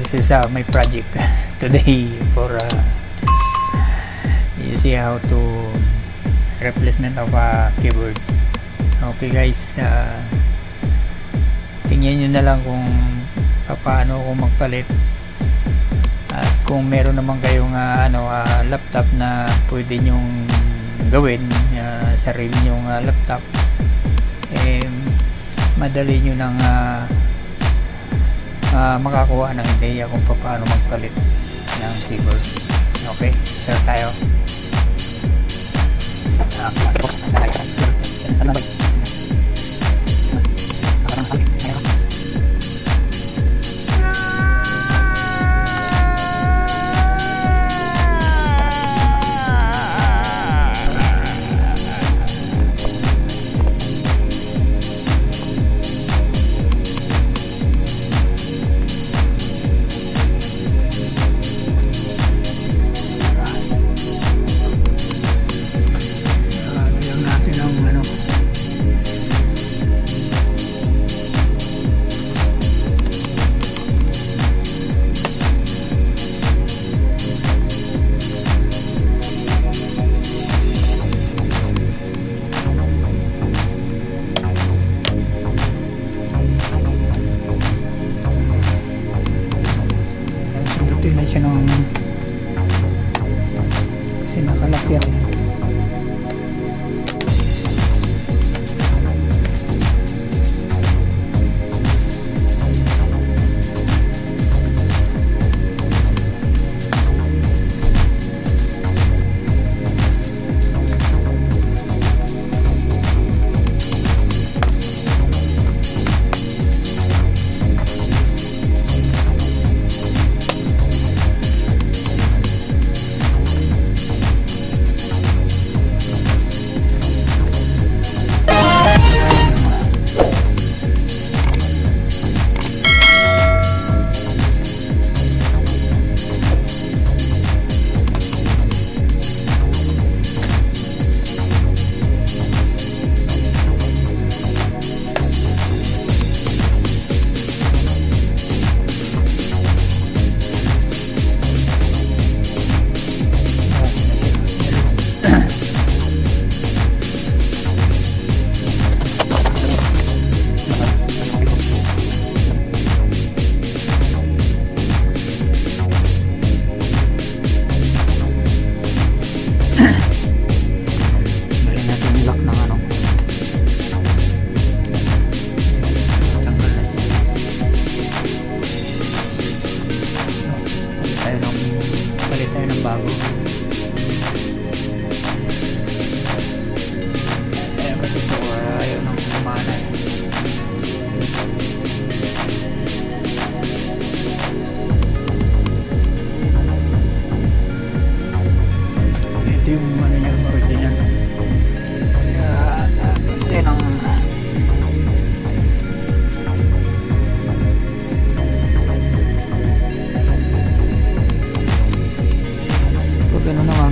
this is my project today for you see how to replacement of a keyboard. Okay guys, tingnan nyo na lang kung paano ako magpalit, at kung meron naman kayong laptop na pwede nyong gawin, sarili nyong laptop, madali nyo nang makakuha ng ideya kung paano magpalit ng keyboard. Okay, start tayo. Na siya ng kasi nakalapyan yan.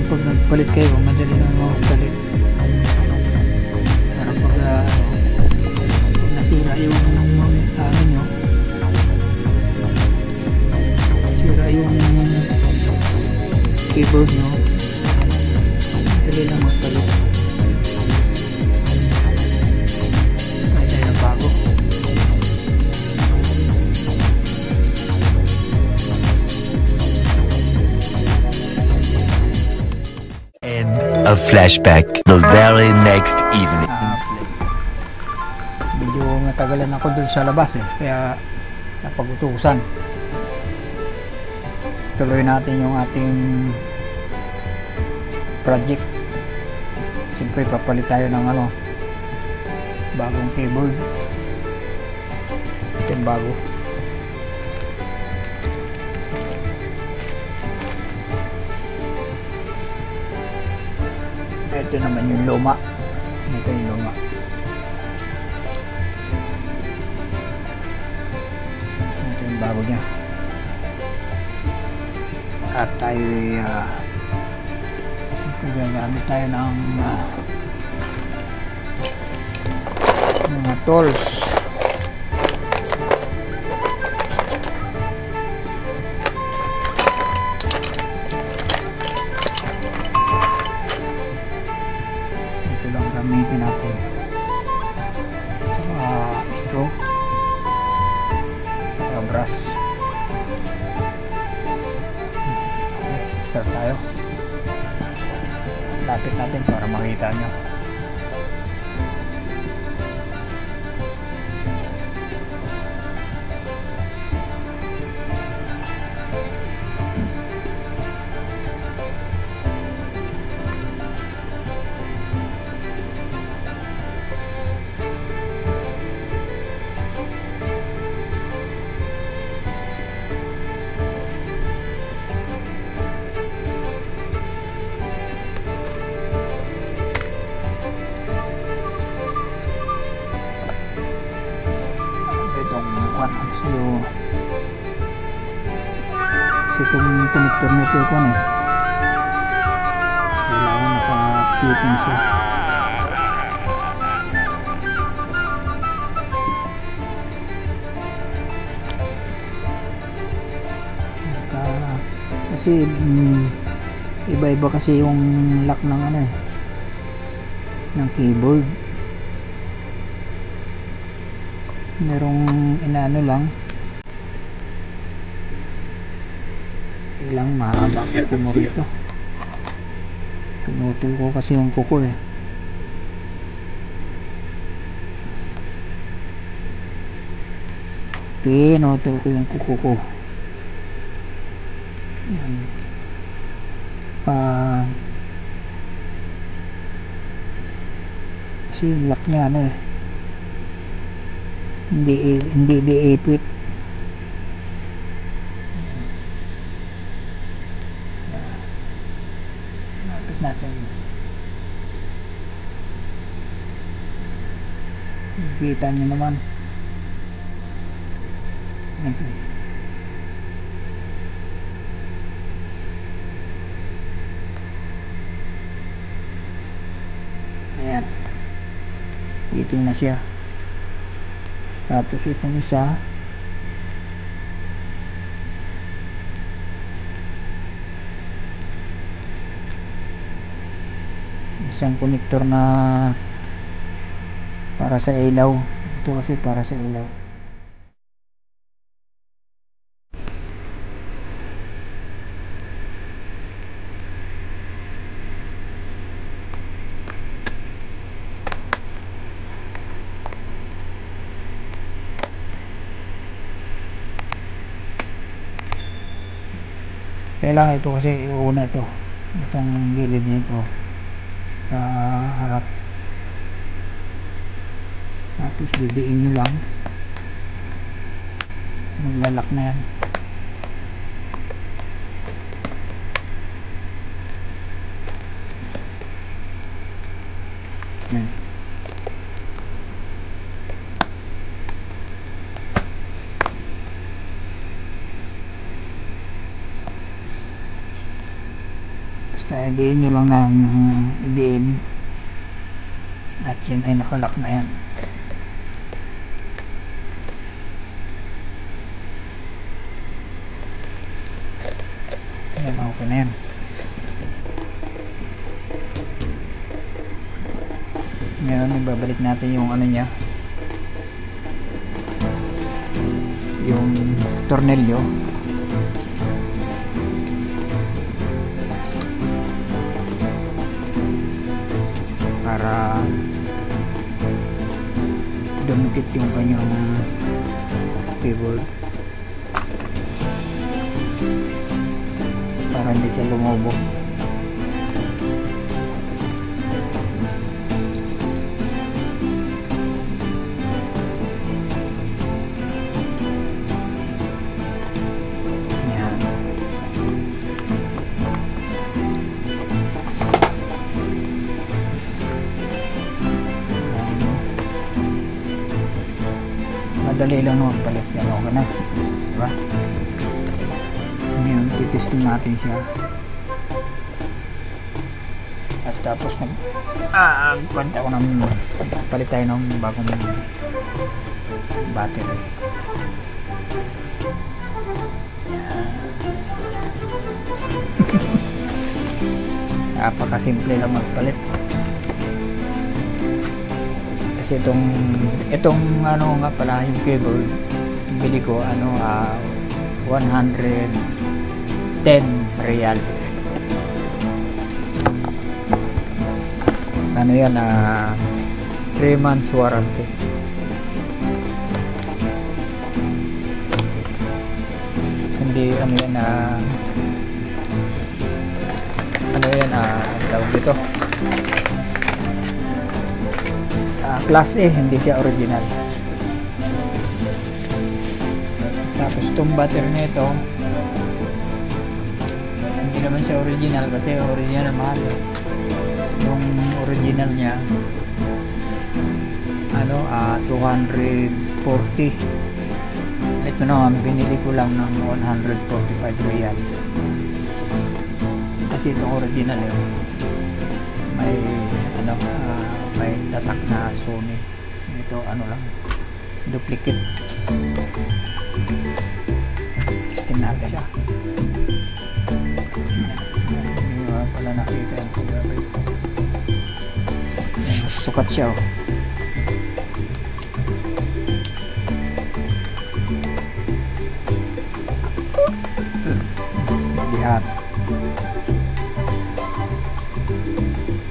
Pag nagpalit kayo, madali na magpalit. Pero pag nasira yung nyo, nasira yung keyboard nyo, madali na magpalit. Pwede na bago. A flashback the very next evening. Medyo natagalan ako dun sa labas kaya napag-utusan. Tuloy natin yung ating project. Siyempre papalit tayo ng bagong keyboard. Ito yung bago. Ito naman yung luma. Ito yung luma. Ito yung bago niya. At tayo gagamit tayo ng mga tools. start tayo. Lapit natin para makita nyo. So itong connector nito ko kailangan naka-fitting siya. Kasi iba-iba kasi yung lock ng ng keyboard. Merong inaano lang, ilang mahaba kuko mo rito. Pinutol ko kasi yung kuko pinutol ko yung kuko ko. Yan. Kasi yung lock niya hindi diipit. Lapit natin. Kita nyo naman. Ito. Ayan. Dito na siya. Tapos itong isa isang connector na para sa ilaw. Ito kasi para sa ilaw. Kailangan ito kasi iuna itong gilid nito sa harap, tapos bibiin nyo lang, maglalak na yan. Basta idiin nyo lang ng idiin at yun ay nakalak na yan. Ayan, okay na yan. Ngayon ibabalik natin yung niya, yung tornilyo. Para dumikit yung kanyang keyboard, para hindi siya lumubog. Madali lang naman palit yan, okay na, diba? Ngayon titesting natin siya at tapos palit ako palit tayo ng bagong battery. Napakasimple lang magpalit. Kasi itong nga pala yung cable, bili ko 110 real. ano yan, 3 months warranty. Hindi ano yan, tawag dito, Class A, hindi siya original. Tapos itong battery nito, hindi naman siya original kasi original mahal. Yung original niya 240. Ito naman binili ko lang ng 145 real kasi itong original may may tatak na Sony. Ito lang, duplicate. Testing natin siya. Hindi pala nakita yung pag-rate. Sukat siya. Lihat.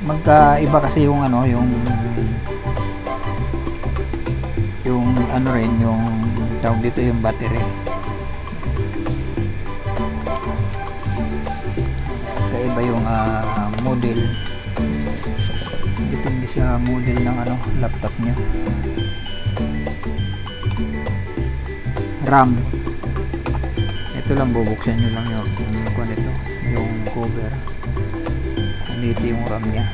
Magkaiba kasi yung yung tawag dito, yung battery. Kaiba yung model. Depende sa model ng laptop nyo. RAM. Ito lang, bubuksan nyo lang yung cover. Dito yung RAM nya.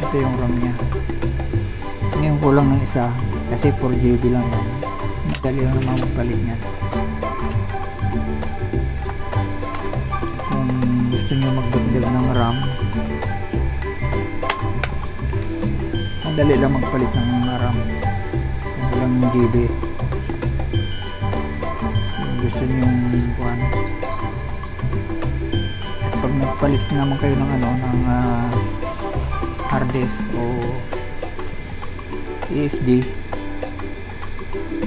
Ito yung RAM nya. Ngayon kulang ng isa kasi 4GB lang yan. Madali lang naman magpalit yan. Kung gusto nyo magdagdag ng RAM, madali lang magpalit ng RAM. Kung walang GB, kung gusto nyo pag nagpalit naman kayo ng ng hard disk o SSD,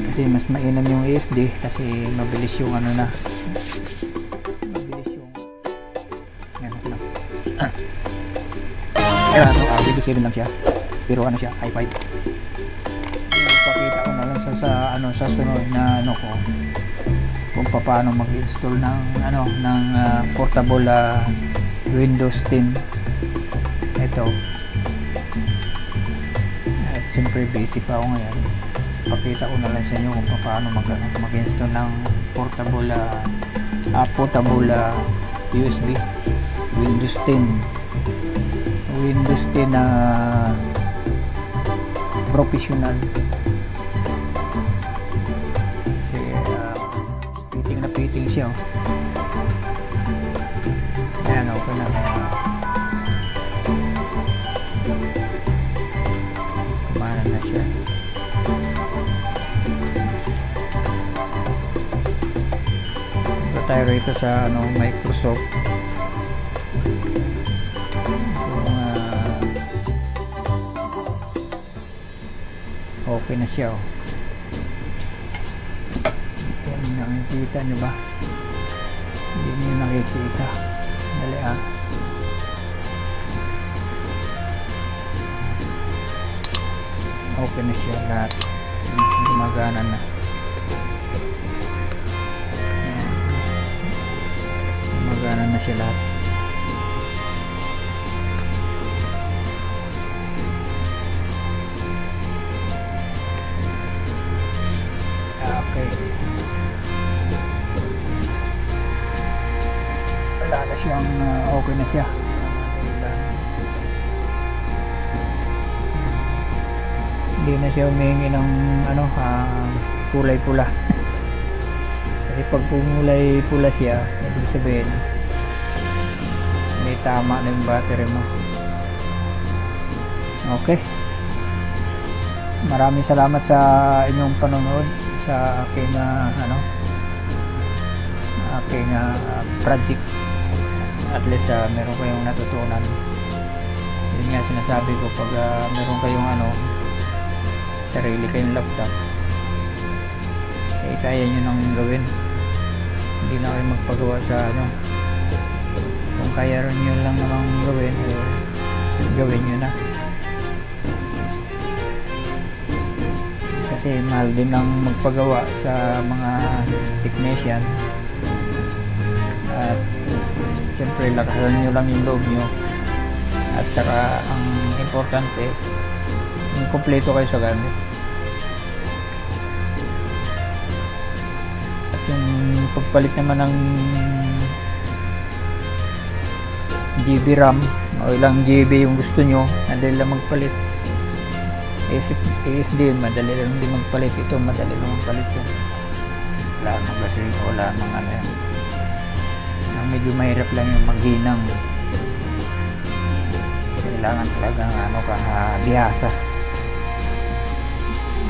kasi mas mainam yung SSD kasi mabilis yung mabilis yung BB7 lang siya, pero siya i5. Ipakita ko na lang sa sunod na ko kung paano mag-install ng portable Windows 10. Ito, at siyempre busy pa ako ngayon. Pakita ko na lang sa inyo kung paano mag-install ng portable USB Windows 10 professional. Kasi piting na piting siya. Ayan, okay na. Kumana na siya. Ito tayo rito sa Microsoft. Okay na siya. Nakikita nyo ba? Hindi nyo nakikita. Dali okay na siya lahat. Gumagana na. Gumagana na siya lahat. Okay. Wala na siyang okay na siya. Hindi na siya humingi ng kulay pula. Kasi pag pumulay pula siya, ibig sabihin may tama na yung battery mo. Okay. Maraming salamat sa inyong panonood sa aking project. At least meron kayong natutunan. Yun nga sinasabi ko, pag meron kayong sarili kayong laptop, kaya nyo nang gawin, hindi na kayo magpagawa sa ano. Kung kaya rin nyo lang namang gawin, gawin nyo na, kasi mahal din ang magpagawa sa mga technician. At siyempre lakasan nyo lang yung loob nyo, at saka ang importante yung kompleto kayo sa gamit. At yung pagpalit naman ng GB RAM o ilang GB yung gusto nyo, madali lang magpalit. ASD madali lang din magpalit. Ito madali lang magpalit yun. Wala namang kasi wala namang ano yan. Medyo mahirap lang yung maghinang. Kailangan talagang ano ka, bihasa.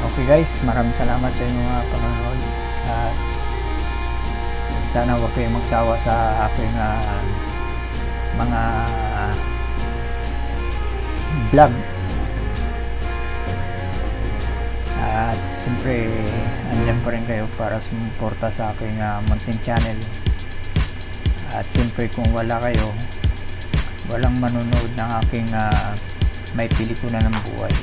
Okay guys, maraming salamat sa inyong mga panonood, at sana huwag kayong magsawa sa aking mga vlog. At siyempre andyan pa rin kayo para sumuporta sa aking munting channel. At siyempre kung wala kayo, walang manonood ng aking may pelikula ng buhay.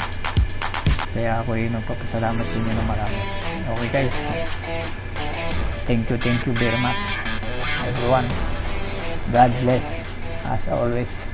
Kaya ako yun nagpapasalamat sa inyo na marami. Okay guys, thank you very much everyone. God bless as always.